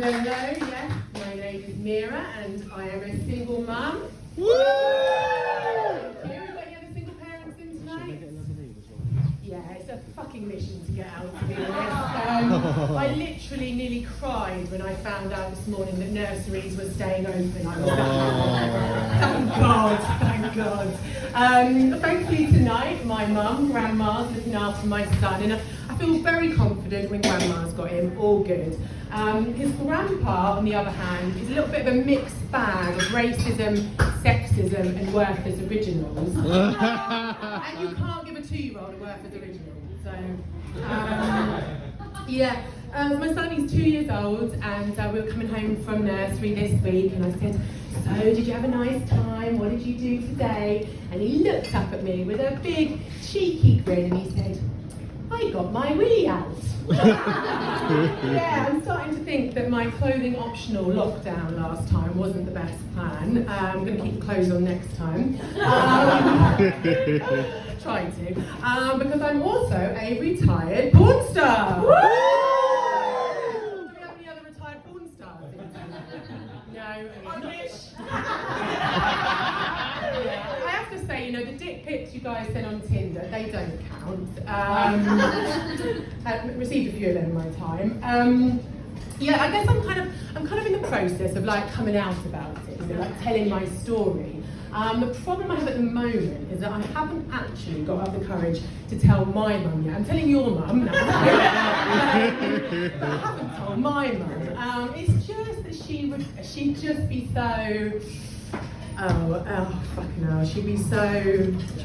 Hello, yes, my name is Meera and I am a single mum. Woo! Got any other single parents in tonight? Yeah, it's a fucking mission to get out, to be honest. I literally nearly cried when I found out this morning that nurseries were staying open. I was thank God. Thankfully tonight, my mum, Grandma's looking after my son, and I feel very confident when Grandma's got him, all good. His grandpa, on the other hand, is a little bit of a mixed bag of racism, sexism, and Werther's originals. And you can't give a 2-year-old a Werther's original. So, yeah. My son is 2 years old, and we were coming home from nursery this week, and I said, "So, did you have a nice time? What did you do today?" And he looked up at me with a big, cheeky grin, and he said, "I got my willy out." Yeah, I'm starting to think that my clothing optional lockdown last time wasn't the best plan. I'm going to keep the clothes on next time. Trying to. Because I'm also a retired porn star. Do we have any other retired porn stars? No, I wish. I have to say, you know, the dick pics you guys send on Tinder, they don't count. I've received a few of them in my time. Yeah, I guess I'm kind of in the process of like coming out about it, you know, like telling my story. The problem I have at the moment is that I haven't actually got up the courage to tell my mum yet. I'm telling your mum now, but I haven't told my mum. It's just that she'd just be so. Oh, fucking hell, she'd be so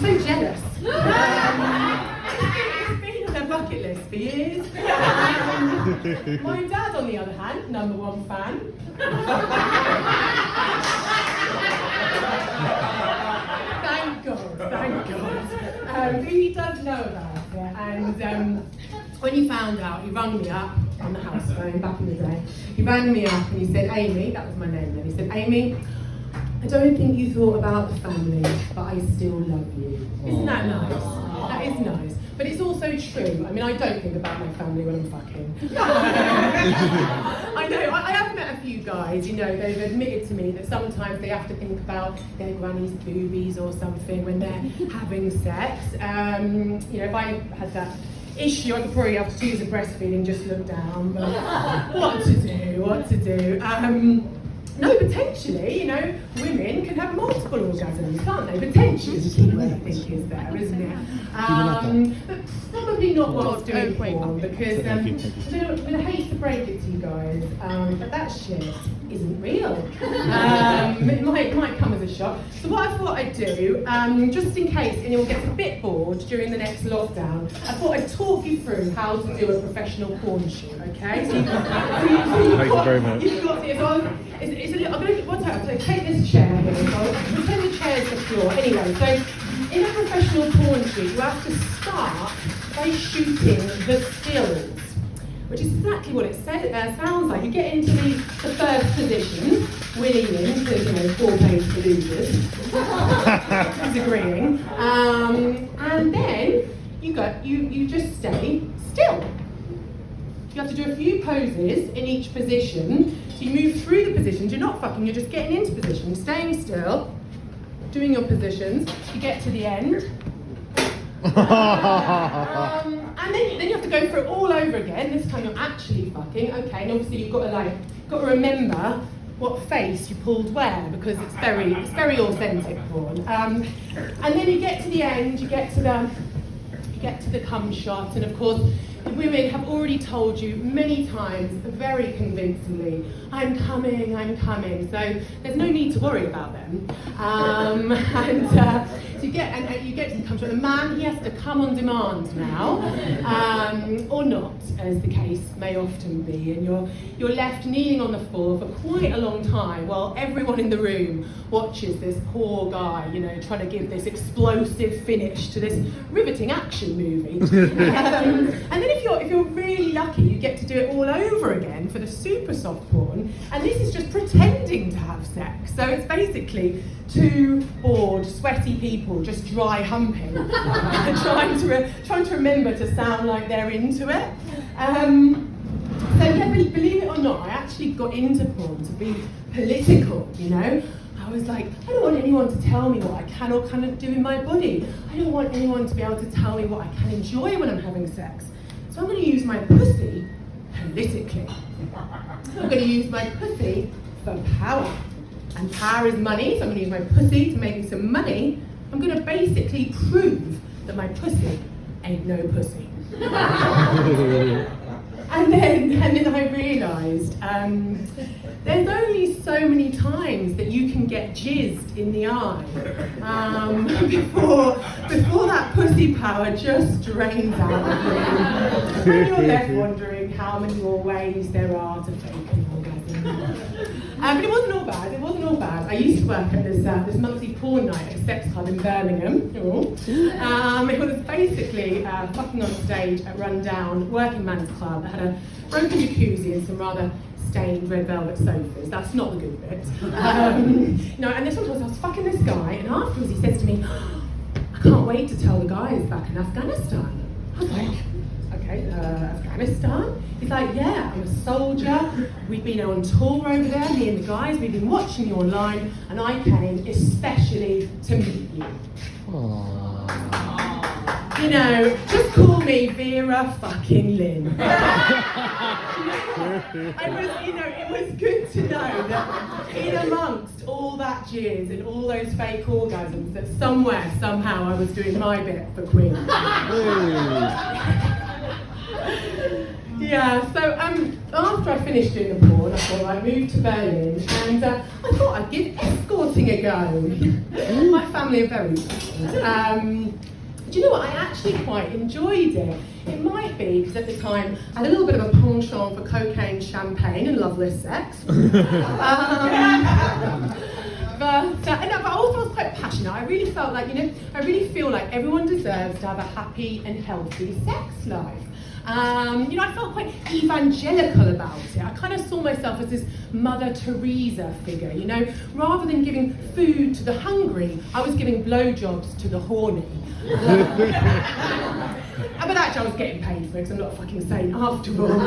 jealous. It's been on her bucket list for years. My dad, on the other hand, #1 fan. Thank God. He does know about it, and when he found out, he rang me up on the house phone back in the day. He rang me up and he said, "Amy," that was my name then, he said, "Amy, I don't think you thought about the family, but I still love you." Isn't that nice? That is nice. But it's also true. I mean, I don't think about my family when I'm fucking. I know, I have met a few guys, you know, they've admitted to me that sometimes they have to think about their granny's boobies or something when they're having sex. You know, if I had that issue, I could probably, after 2 years of breastfeeding, just look down, but what to do? No, potentially, you know, women can have multiple orgasms, can't they? Potentially, I think is there, isn't it? But probably not what I was doing before, because I'm going to hate to break it to you guys, but that shit isn't real. It might come as a shock. So what I thought I'd do, just in case anyone gets a bit bored during the next lockdown, I thought I'd talk you through how to do a professional porn shoot, okay? So Thank you very much. You've got this. I'm going to take this chair here. So I'll pretend the chair's the floor. Anyway, so in a professional porn shoot, you have to start by shooting the stills, which is exactly what it sounds like. You get into the first position, winning in, because, you know, 4 pays for losers. Who's agreeing? And then you just stay still. You have to do a few poses in each position. So you move through the positions, you're not fucking, you're just getting into position, staying still, doing your positions. You get to the end. And then you have to go through it all over again. This time you're actually fucking, okay, and obviously you've got to remember what face you pulled where, because it's very authentic porn. And then you get to the end, you get to the cum shot, and of course the women have already told you many times, very convincingly, I'm coming. So there's no need to worry about them. So you get to the cum shot. The man, he has to come on demand now, or not, as the case may often be. And you're left kneeling on the floor for quite a long time while everyone in the room watches this poor guy, you know, trying to give this explosive finish to this riveting action movie. And then if you're you're really lucky, you get to do it all over again for the super soft porn, and this is just pretending to have sex. So it's basically two bored, sweaty people just dry humping, trying to remember to sound like they're into it. So yeah, believe it or not, I actually got into porn to be political, you know? I was like, I don't want anyone to tell me what I can or cannot do in my body. I don't want anyone to be able to tell me what I can enjoy when I'm having sex. So I'm going to use my pussy politically. I'm going to use my pussy for power. And power is money, so I'm going to use my pussy to make me some money. I'm going to basically prove that my pussy ain't no pussy. And then I realised there's only so many times that you can get jizzed in the eye before that pussy power just drains out of you. And you're left wondering how many more ways there are to fake an orgasm. But it wasn't all bad. It wasn't all bad. I used to work at this monthly porn night at a sex club in Birmingham. It was basically fucking on stage at Rundown Working Man's Club that had a broken jacuzzi and some rather stained red velvet sofas. That's not the good bit. And then sometimes I was fucking this guy, and afterwards he says to me, I can't wait to tell the guys back in Afghanistan. I was like, okay, Afghanistan? He's like, yeah, I'm a soldier. We've been on tour over there, me and the guys. We've been watching you online, and I came especially to meet you. Aww. You know, just call me Meera fucking Lynn. It was good to know that in amongst all that jizz and all those fake orgasms, that somewhere, somehow, I was doing my bit for Queen. Yeah, so after I finished doing the porn, I thought I'd move to Berlin, and I thought I'd give escorting a go. My family are very good. Do you know what? I actually quite enjoyed it. It might be because at the time I had a little bit of a penchant for cocaine, champagne, and loveless sex. But also I was quite passionate. I really felt like, I really feel like everyone deserves to have a happy and healthy sex life. I felt quite evangelical about it. I kind of saw myself as this Mother Teresa figure, rather than giving food to the hungry, I was giving blowjobs to the horny. But actually I was getting paid for it because I'm not a fucking saint after all.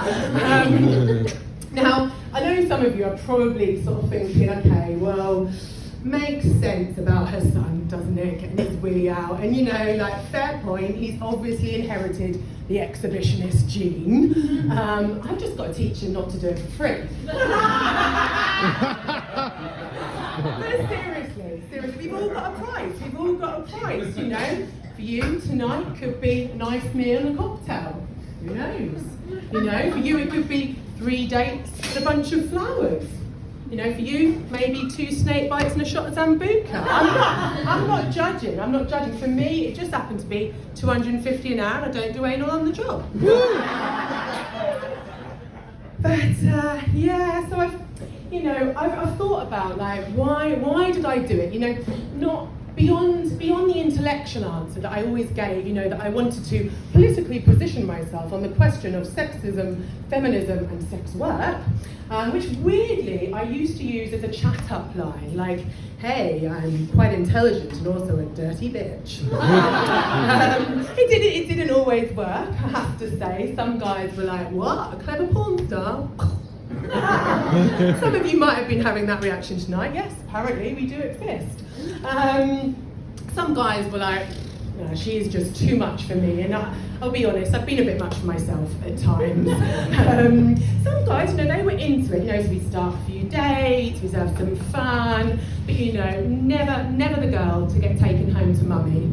Now, I know some of you are probably sort of thinking, okay, well, makes sense about her son, doesn't it, getting his willy out, and fair point, he's obviously inherited the exhibitionist gene. I've just got to teach him not to do it for free. But seriously, we've all got a price, for you tonight could be a nice meal and a cocktail, who knows, for you it could be 3 dates and a bunch of flowers. For you, maybe 2 snake bites and a shot of Zambuca. I'm not judging. For me, it just happened to be $250 an hour, and I don't do anal on the job. But so I've thought about why did I do it? Not beyond the intellectual answer that I always gave, that I wanted to politically position myself on the question of sexism, feminism, and sex work, which weirdly I used to use as a chat-up line, like, hey, I'm quite intelligent and also a dirty bitch. It didn't always work, I have to say. Some guys were like, what, a clever porn star? Some of you might have been having that reaction tonight. Yes, apparently we do exist. Some guys were like, no, she is just too much for me, and I'll be honest, I've been a bit much for myself at times. Some guys, they were into it, so we'd start a few dates, we'd have some fun, but never the girl to get taken home to mummy.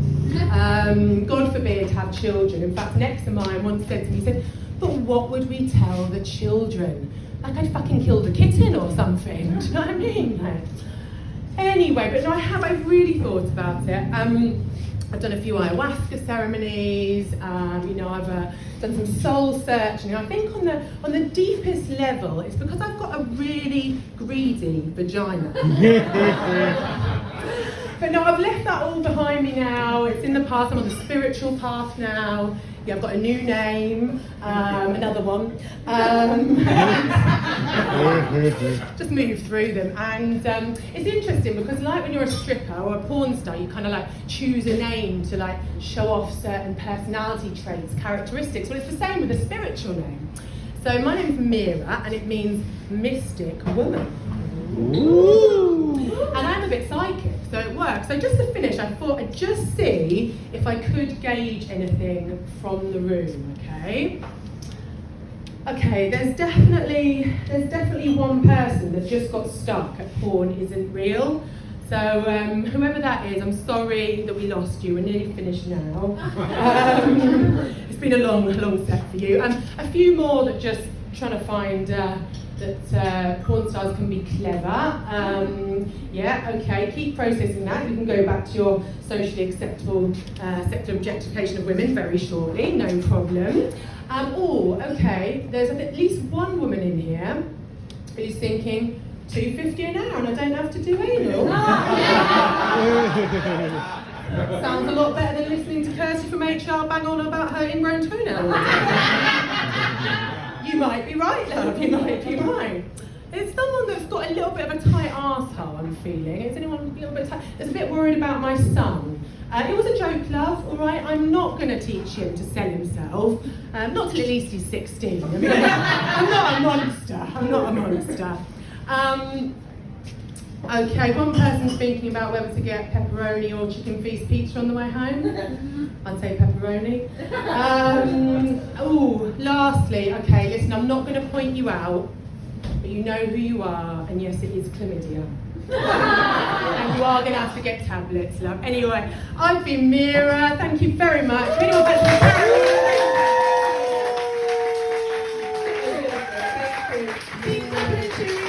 God forbid have children. In fact, an ex of mine once said to me, he said, but what would we tell the children? Like I'd fucking killed a kitten or something, do you know what I mean? Anyway, but no, I've really thought about it. I've done a few ayahuasca ceremonies, I've done some soul searching. I think on the deepest level, it's because I've got a really greedy vagina. But no, I've left that all behind me now. It's in the past. I'm on the spiritual path now. Yeah, I've got a new name, another one. Just move through them, and it's interesting because, like when you're a stripper or a porn star, you kind of like choose a name to like show off certain personality traits, characteristics. Well, it's the same with a spiritual name. So my name's Meera, and it means mystic woman. Ooh. And I'm a bit psychic, so it works. So just to finish, I thought I'd just see if I could gauge anything from the room, okay? Okay, there's definitely one person that just got stuck at porn isn't real. So whoever that is, I'm sorry that we lost you. We're nearly finished now. It's been a long set for you. A few more that just trying to find that porn stars can be clever. Yeah, okay, keep processing that. You can go back to your socially acceptable sexual objectification of women very shortly, no problem. Okay, there's at least one woman in here who's thinking, $2.50 an hour and I don't have to do anal. Sounds a lot better than listening to Kirsty from HR bang on about her ingrown toenails. You might be right, love, you might be right. It's someone that's got a little bit of a tight arsehole, I'm feeling. Is anyone a little bit tight? That's a bit worried about my son. It was a joke, love, all right? I'm not going to teach him to sell himself, not till at least he's 16. I mean, I'm not a monster. Okay, one person's thinking about whether to get pepperoni or chicken feast pizza on the way home. I'd say pepperoni. Lastly, okay, listen, I'm not going to point you out, but you know who you are, and yes, it is chlamydia. And you are going to have to get tablets, love. Anyway, I've been Meera. Thank you very much. If anyone